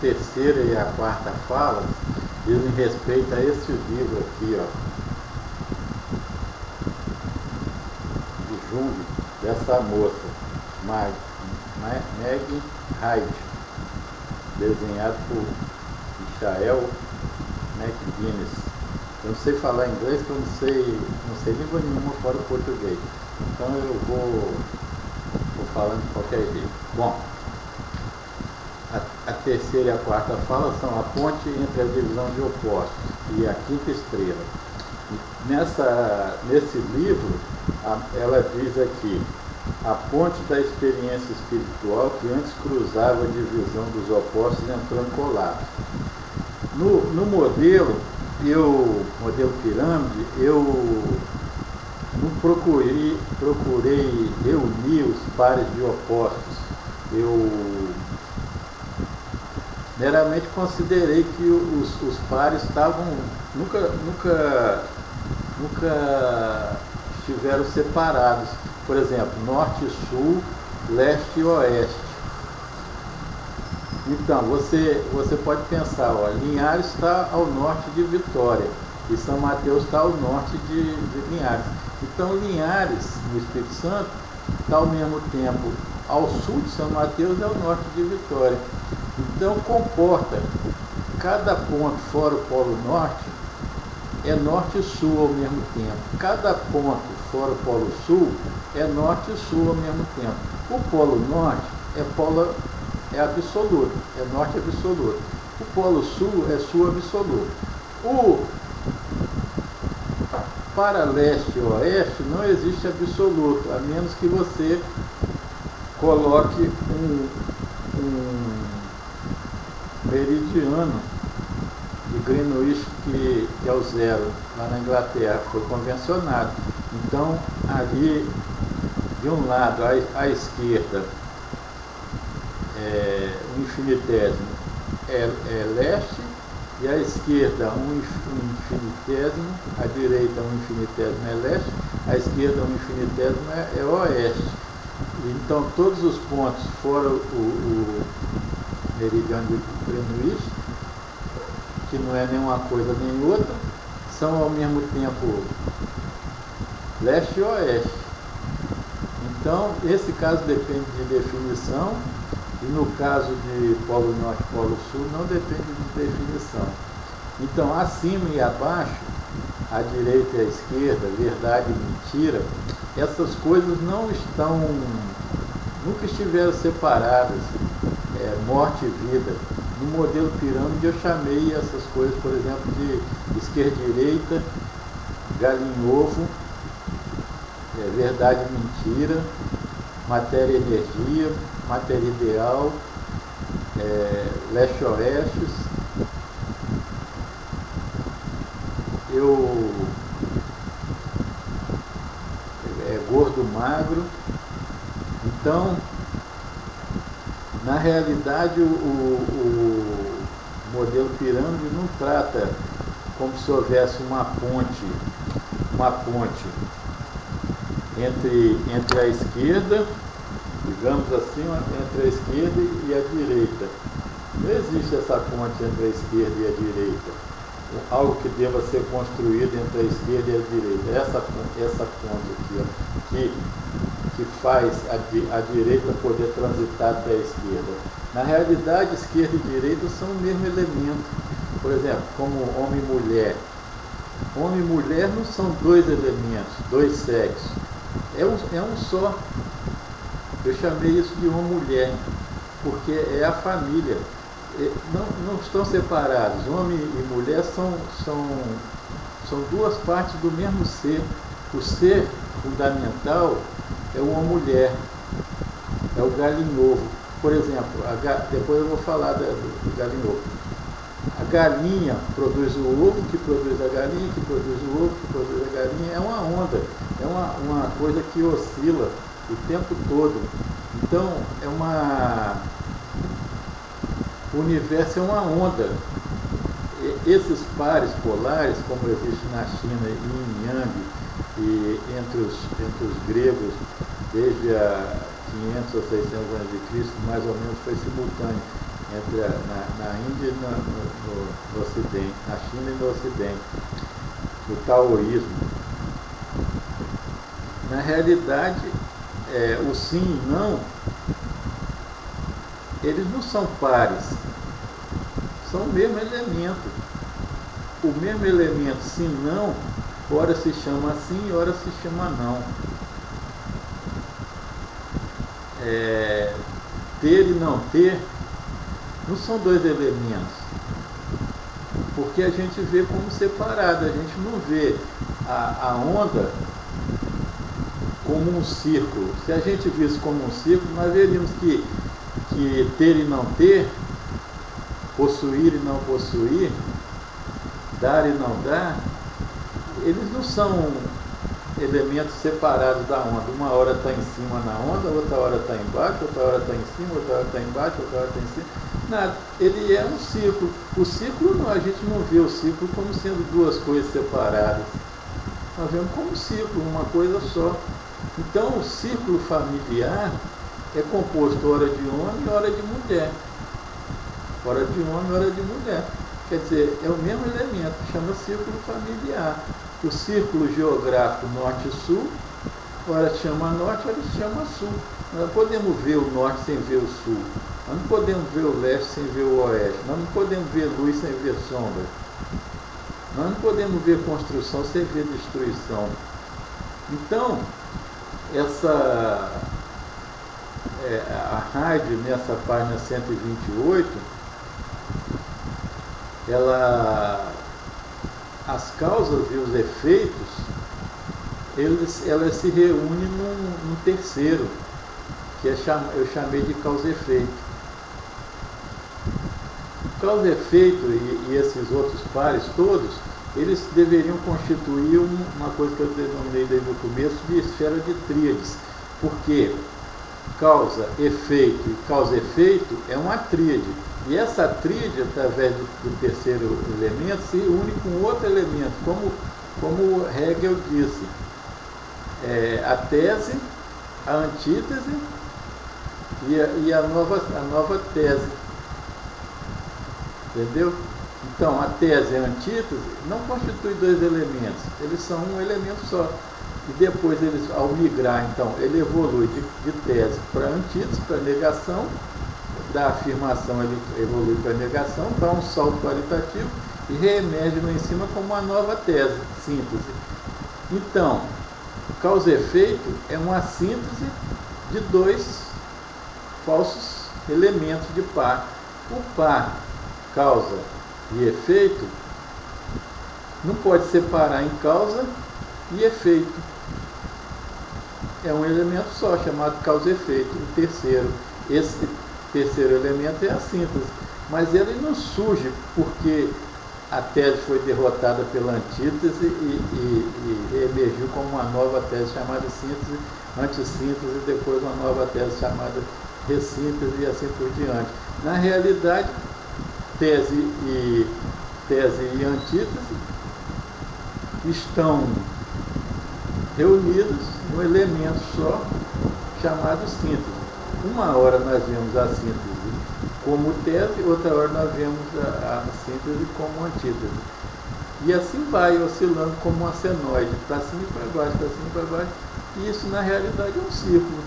terceira e a quarta fala dizem respeito a esse livro aqui, ó, de Jung, dessa moça, Meg Hyde, desenhado por Michael McGuinness. Eu não sei falar inglês, porque eu não sei língua nenhuma fora o português. Então eu vou falando de qualquer jeito. Bom, a terceira e a quarta fala são a ponte entre a divisão de opostos e a quinta estrela. Nesse livro, ela diz aqui: a ponte da experiência espiritual que antes cruzava a divisão dos opostos entrou em colapso. No modelo pirâmide, eu não procurei reunir os pares de opostos. Eu meramente considerei que os pares nunca estiveram separados. Por exemplo, norte e sul, leste e oeste. Então, você pode pensar, ó, Linhares está ao norte de Vitória e São Mateus está ao norte de Linhares. Então, Linhares, no Espírito Santo, está ao mesmo tempo ao sul de São Mateus e ao norte de Vitória. Então, comporta cada ponto fora o Polo Norte é norte e sul ao mesmo tempo. Cada ponto fora o Polo Sul é norte e sul ao mesmo tempo. O Polo Norte é absoluto, é norte absoluto. O Polo Sul é sul absoluto. Para leste e oeste não existe absoluto, a menos que você coloque um meridiano de Greenwich, que é o zero, lá na Inglaterra, foi convencionado. Então, ali, de um lado, à esquerda, o infinitésimo é leste, e à esquerda um infinitésimo, à direita um infinitésimo é leste, à esquerda um infinitésimo é oeste. Então, todos os pontos fora o meridiano de Greenwich, que não é nenhuma coisa nem outra, são ao mesmo tempo leste e oeste. Então, esse caso depende de definição, e no caso de Polo Norte e Polo Sul não depende de definição. Então, acima e abaixo, à direita e à esquerda, verdade e mentira, essas coisas nunca estiveram separadas, morte e vida. No modelo pirâmide eu chamei essas coisas, por exemplo, de esquerda e direita, galinha e ovo, verdade e mentira, matéria e energia, matéria ideal, leste e oeste. Gordo, magro. Então, na realidade, o modelo pirâmide não trata como se houvesse uma ponte entre a esquerda, digamos assim, entre a esquerda e a direita. Não existe essa ponte entre a esquerda e a direita. Algo que deva ser construído entre a esquerda e a direita. Essa ponte aqui, ó, que faz a direita poder transitar até a esquerda. Na realidade, esquerda e direita são o mesmo elemento. Por exemplo, como homem e mulher. Homem e mulher não são dois elementos, dois sexos. É um só. Eu chamei isso de homem-mulher, porque é a família. Não estão separados. Homem e mulher são duas partes do mesmo ser. O ser fundamental é uma mulher, é o galinhovo. Por exemplo, depois eu vou falar do galinhovo. A galinha produz o ovo, que produz a galinha, que produz o ovo, que produz a galinha. É uma onda, é uma coisa que oscila o tempo todo. Então, o universo é uma onda. Esses pares polares, como existe na China, Yin Yang, e entre os gregos, desde a 500 ou 600 anos de Cristo, mais ou menos foi simultâneo. entre na Índia e no Ocidente, na China e no Ocidente, do taoísmo. Na realidade, o sim e não, eles não são pares, são o mesmo elemento. O mesmo elemento sim não, ora se chama sim, ora se chama não. Ter e não ter não são dois elementos, porque a gente vê como separado, a gente não vê a onda como um círculo. Se a gente visse como um círculo, nós veríamos que ter e não ter, possuir e não possuir, dar e não dar, eles não são elementos separados da onda. Uma hora está em cima na onda, outra hora está embaixo, outra hora está em cima, outra hora está embaixo, outra hora está em cima. Nada. Ele é um círculo. O círculo não, a gente não vê o círculo como sendo duas coisas separadas. Nós vemos como círculo, uma coisa só. Então o círculo familiar é composto hora de homem e hora de mulher. Hora de homem e hora de mulher. Quer dizer, é o mesmo elemento, chama círculo familiar. O círculo geográfico norte e sul, ora se chama norte, ora se chama sul. Nós não podemos ver o norte sem ver o sul. Nós não podemos ver o leste sem ver o oeste. Nós não podemos ver luz sem ver sombra. Nós não podemos ver construção sem ver destruição. Então, a rádio, nessa página 128, as causas e os efeitos, elas se reúnem num terceiro, que eu chamei de causa e efeito. Causa e efeito e esses outros pares todos, eles deveriam constituir uma coisa que eu denominei desde o começo de esfera de tríades, porque causa, efeito e causa-efeito é uma tríade. E essa tríade, através do terceiro elemento, se une com outro elemento, como Hegel disse. A tese, a antítese e a nova tese. Entendeu? Então, a tese e a antítese não constituem dois elementos, eles são um elemento só. E depois, ao migrar, então, ele evolui de tese para antítese, para negação. Da afirmação ele evolui para a negação, dá um salto qualitativo e reemerge lá em cima como uma nova tese, síntese. Então, causa e efeito é uma síntese de dois falsos elementos de par. O par, causa e efeito, não pode separar em causa e efeito. É um elemento só, chamado causa e efeito. O terceiro, esse terceiro elemento é a síntese, mas ele não surge porque a tese foi derrotada pela antítese e emergiu como uma nova tese chamada síntese, antissíntese, e depois uma nova tese chamada ressíntese e assim por diante. Na realidade, tese e antítese estão reunidos num elemento só chamado síntese. Uma hora nós vemos a síntese como tese, outra hora nós vemos a síntese como antítese. E assim vai, oscilando como uma senoide, para cima e para baixo, para cima e para baixo. E isso, na realidade, é um círculo.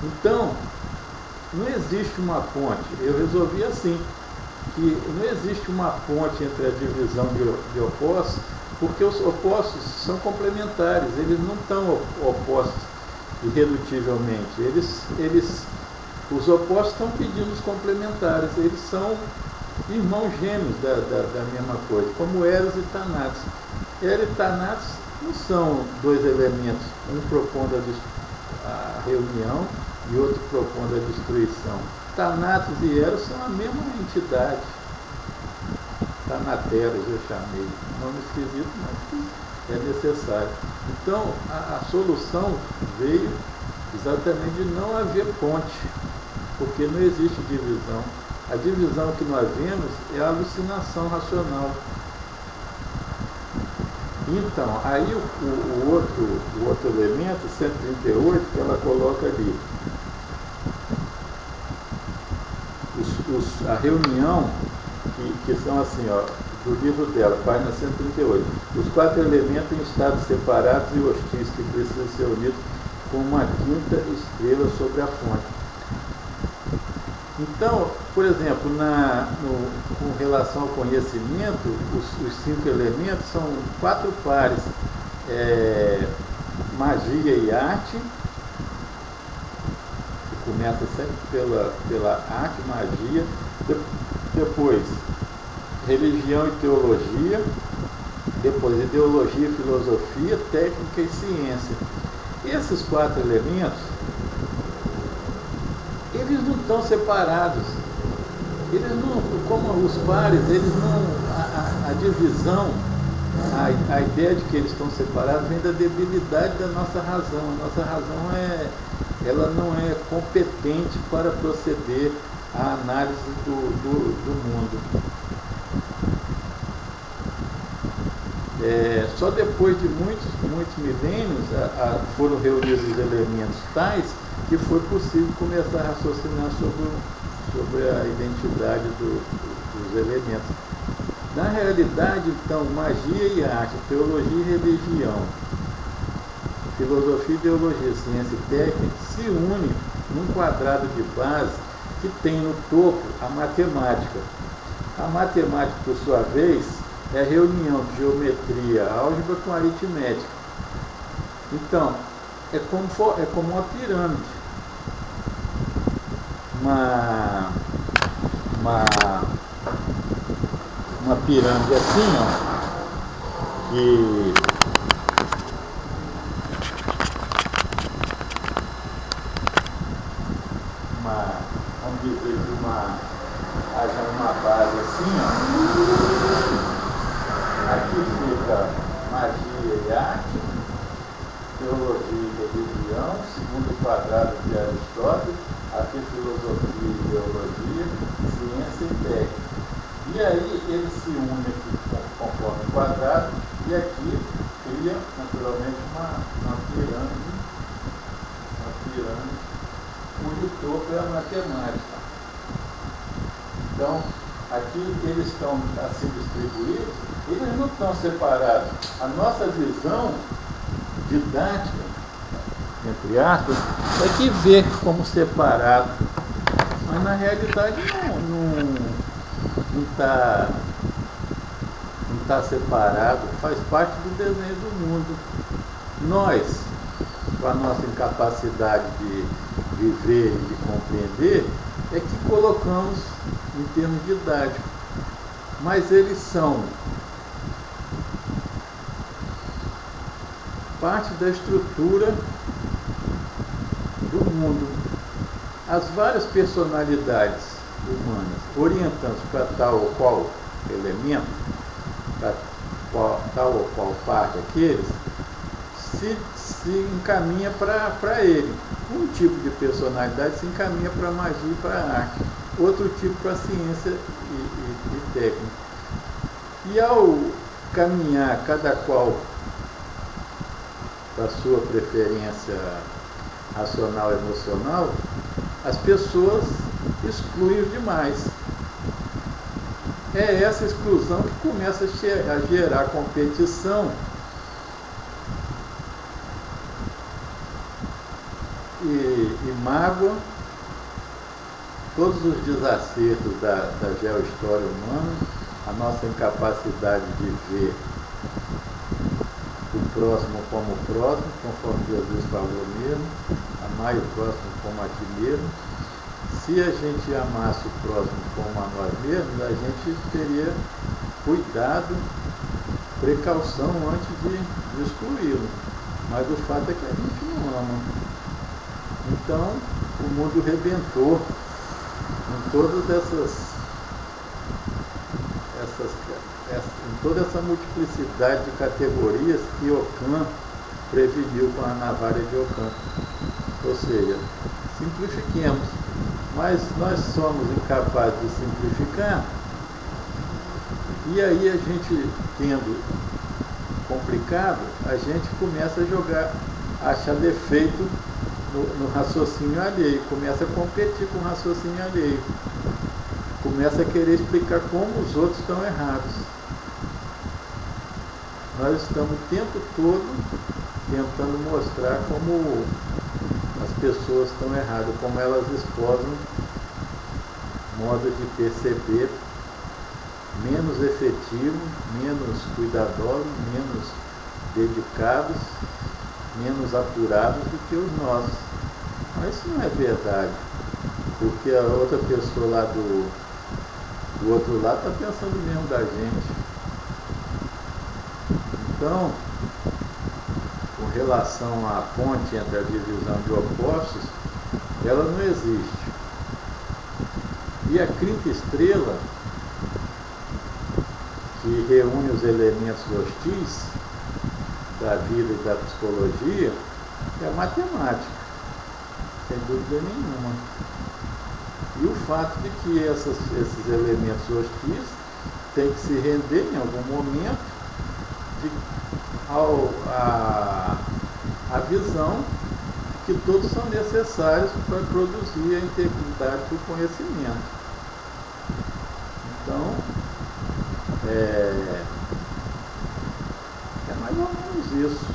Então, não existe uma ponte. Eu resolvi assim, que não existe uma ponte entre a divisão de opostos, porque os opostos são complementares, eles não estão opostos irredutivelmente. Os opostos estão pedindo os complementares, eles são irmãos gêmeos da mesma coisa, como Eros e Thanatos. Eros e Thanatos não são dois elementos, um propondo a reunião e outro propondo a destruição. Thanatos e Eros são a mesma entidade. Thanateros eu chamei, nome esquisito, mas é necessário. Então, a solução veio exatamente de não haver ponte, porque não existe divisão. A divisão que nós vemos é a alucinação racional. Então, aí o outro elemento, 138, que ela coloca ali. a reunião, que são assim, ó, do livro dela, página 138. Os 4 elementos em estados separados e hostis que precisam ser unidos com uma quinta estrela sobre a fonte. Então, por exemplo, com relação ao conhecimento, os 5 elementos são 4 pares, magia e arte, que começa sempre pela arte, magia, depois religião e teologia, depois ideologia e filosofia, técnica e ciência. Esses 4 elementos, eles não estão separados. Eles não, como os pares, eles não, a divisão, a ideia de que eles estão separados vem da debilidade da nossa razão. A nossa razão ela não é competente para proceder à análise do mundo. Só depois de muitos milênios foram reunidos os elementos tais que foi possível começar a raciocinar sobre a identidade dos elementos. Na realidade, então, magia e arte, teologia e religião, filosofia e ideologia, ciência e técnica se unem num quadrado de base que tem no topo a matemática. A matemática, por sua vez, é a reunião de geometria, álgebra com aritmética. Então, é como uma pirâmide. Uma pirâmide assim, ó, que vamos dizer que haja uma base assim, ó. Aqui fica magia e arte, teologia e religião, segundo quadrado de Aristóteles, aqui filosofia e ideologia, ciência e técnica. E aí eles se unem aqui conforme o quadrado, e aqui cria naturalmente uma pirâmide, cujo topo é a matemática. Então, aqui eles estão assim distribuídos, eles não estão separados. A nossa visão didática, entre aspas, é que vê como separado, mas na realidade não está separado, faz parte do desenho do mundo. Nós, com a nossa incapacidade de viver e de compreender, é que colocamos em termos didáticos, mas eles são parte da estrutura do mundo. As várias personalidades humanas orientando para tal ou qual elemento, para tal ou qual parte daqueles, se encaminha para ele. Um tipo de personalidade se encaminha para a magia e para a arte, outro tipo para a ciência e técnica. E ao caminhar cada qual para a sua preferência racional e emocional, as pessoas excluem os demais. É essa exclusão que começa a gerar competição e mágoa. Todos os desacertos da geohistória humana, a nossa incapacidade de ver o próximo como o próximo, conforme Jesus falou mesmo, amai o próximo como a ti mesmo. Se a gente amasse o próximo como a nós mesmos, a gente teria cuidado, precaução antes de excluí-lo. Mas o fato é que a gente não ama. Então, o mundo rebentou em todas em toda essa multiplicidade de categorias que Ockham preveniu com a navalha de Ockham. Ou seja, simplifiquemos, mas nós somos incapazes de simplificar, e aí a gente, tendo complicado, a gente começa a achar defeito no raciocínio alheio, começa a competir com o raciocínio alheio. começa a querer explicar como os outros estão errados. Nós estamos o tempo todo tentando mostrar como as pessoas estão erradas, como elas esposam modos de perceber menos efetivo, menos cuidadosos, menos dedicados, menos apurados do que os nossos. Mas isso não é verdade, porque a outra pessoa lá do outro lado está pensando mesmo da gente. Então, com relação à ponte entre a divisão de opostos, ela não existe. E a quinta estrela, que reúne os elementos hostis da vida e da psicologia, é a matemática, sem dúvida nenhuma. E o fato de que esses elementos hostis têm que se render em algum momento à visão que todos são necessários para produzir a integridade do conhecimento. Então, é mais ou menos isso.